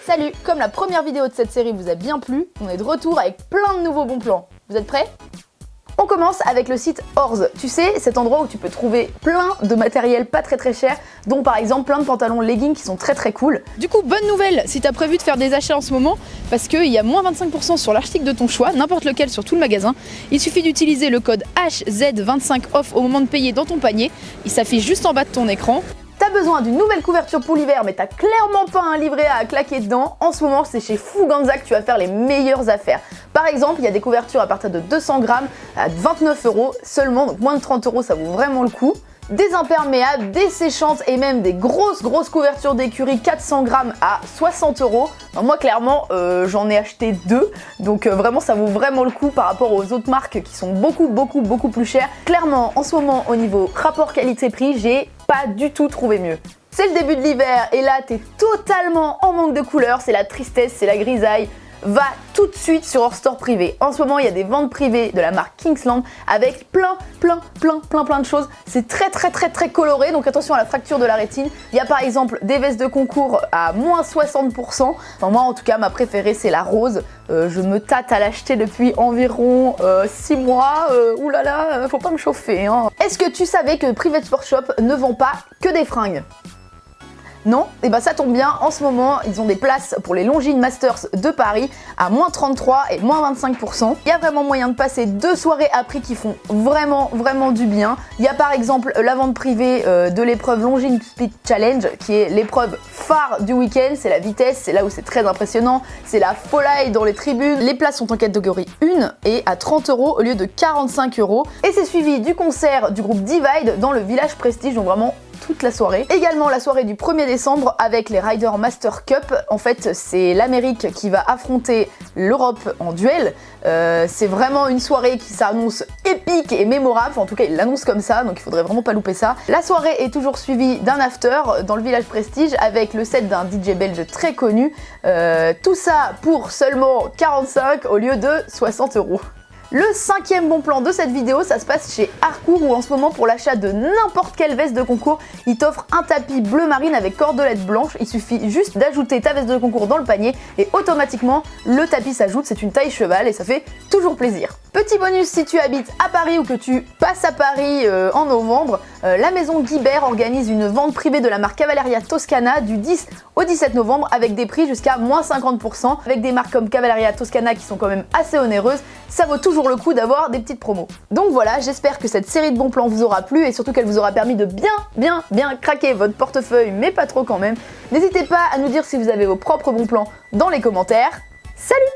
Salut! Comme la première vidéo de cette série vous a bien plu, on est de retour avec plein de nouveaux bons plans. Vous êtes prêts? On commence avec le site Orz. Tu sais, cet endroit où tu peux trouver plein de matériel pas très cher, dont par exemple plein de pantalons leggings qui sont très cool. Du coup, bonne nouvelle si t'as prévu de faire des achats en ce moment, parce qu'il y a moins 25% sur l'article de ton choix, n'importe lequel sur tout le magasin. Il suffit d'utiliser le code HZ25OFF au moment de payer dans ton panier. Il s'affiche juste en bas de ton écran. T'as besoin d'une nouvelle couverture pour l'hiver, mais t'as clairement pas un livret à claquer dedans. En ce moment, c'est chez Fuganza que tu vas faire les meilleures affaires. Par exemple, il y a des couvertures à partir de 200 grammes à 29 € seulement, donc moins de 30 €, ça vaut vraiment le coup. Des imperméables, des séchantes et même des grosses couvertures d'écurie 400 grammes à 60 €. Moi clairement j'en ai acheté 2, donc vraiment ça vaut vraiment le coup par rapport aux autres marques qui sont beaucoup plus chères. Clairement en ce moment au niveau rapport qualité-prix, j'ai pas du tout trouvé mieux. C'est le début de l'hiver et là t'es totalement en manque de couleurs, c'est la tristesse, c'est la grisaille. Va tout de suite sur hors store privé. En ce moment, il y a des ventes privées de la marque Kingsland avec plein de choses. C'est très coloré, donc attention à la fracture de la rétine. Il y a par exemple des vestes de concours à moins 60%. Enfin, moi, en tout cas, ma préférée, c'est la rose. Je me tâte à l'acheter depuis environ 6 mois. Oulala, faut pas me chauffer, hein. Est-ce que tu savais que Private Sport Shop ne vend pas que des fringues ? Non, et bah ça tombe bien, en ce moment ils ont des places pour les Longines Masters de Paris à moins 33 et moins 25%. Il y a vraiment moyen de passer 2 soirées à prix qui font vraiment du bien. Il y a par exemple la vente privée de l'épreuve Longines Speed Challenge qui est l'épreuve phare du week-end, c'est la vitesse, c'est là où c'est très impressionnant, c'est la folie dans les tribunes. Les places sont en catégorie 1 et à 30 € au lieu de 45 €. Et c'est suivi du concert du groupe Divide dans le Village Prestige, donc vraiment toute la soirée. Également la soirée du 1er décembre avec les Ryder Master Cup. En fait, c'est l'Amérique qui va affronter l'Europe en duel. C'est vraiment une soirée qui s'annonce épique et mémorable. Enfin, en tout cas, il l'annonce comme ça, donc il faudrait vraiment pas louper ça. La soirée est toujours suivie d'un after dans le Village Prestige avec le set d'un DJ belge très connu. Tout ça pour seulement 45 au lieu de 60 €. Le 5e bon plan de cette vidéo, ça se passe chez Harcourt où en ce moment pour l'achat de n'importe quelle veste de concours, ils t'offrent un tapis bleu marine avec cordelette blanche. Il suffit juste d'ajouter ta veste de concours dans le panier et automatiquement le tapis s'ajoute. C'est une taille cheval et ça fait toujours plaisir. Petit bonus, si tu habites à Paris ou que tu passes à Paris en novembre, la maison Guibert organise une vente privée de la marque Cavalleria Toscana du 10 au 17 novembre avec des prix jusqu'à moins 50%. Avec des marques comme Cavalleria Toscana qui sont quand même assez onéreuses, ça vaut toujours le coup d'avoir des petites promos. Donc voilà, j'espère que cette série de bons plans vous aura plu et surtout qu'elle vous aura permis de bien craquer votre portefeuille, mais pas trop quand même. N'hésitez pas à nous dire si vous avez vos propres bons plans dans les commentaires. Salut!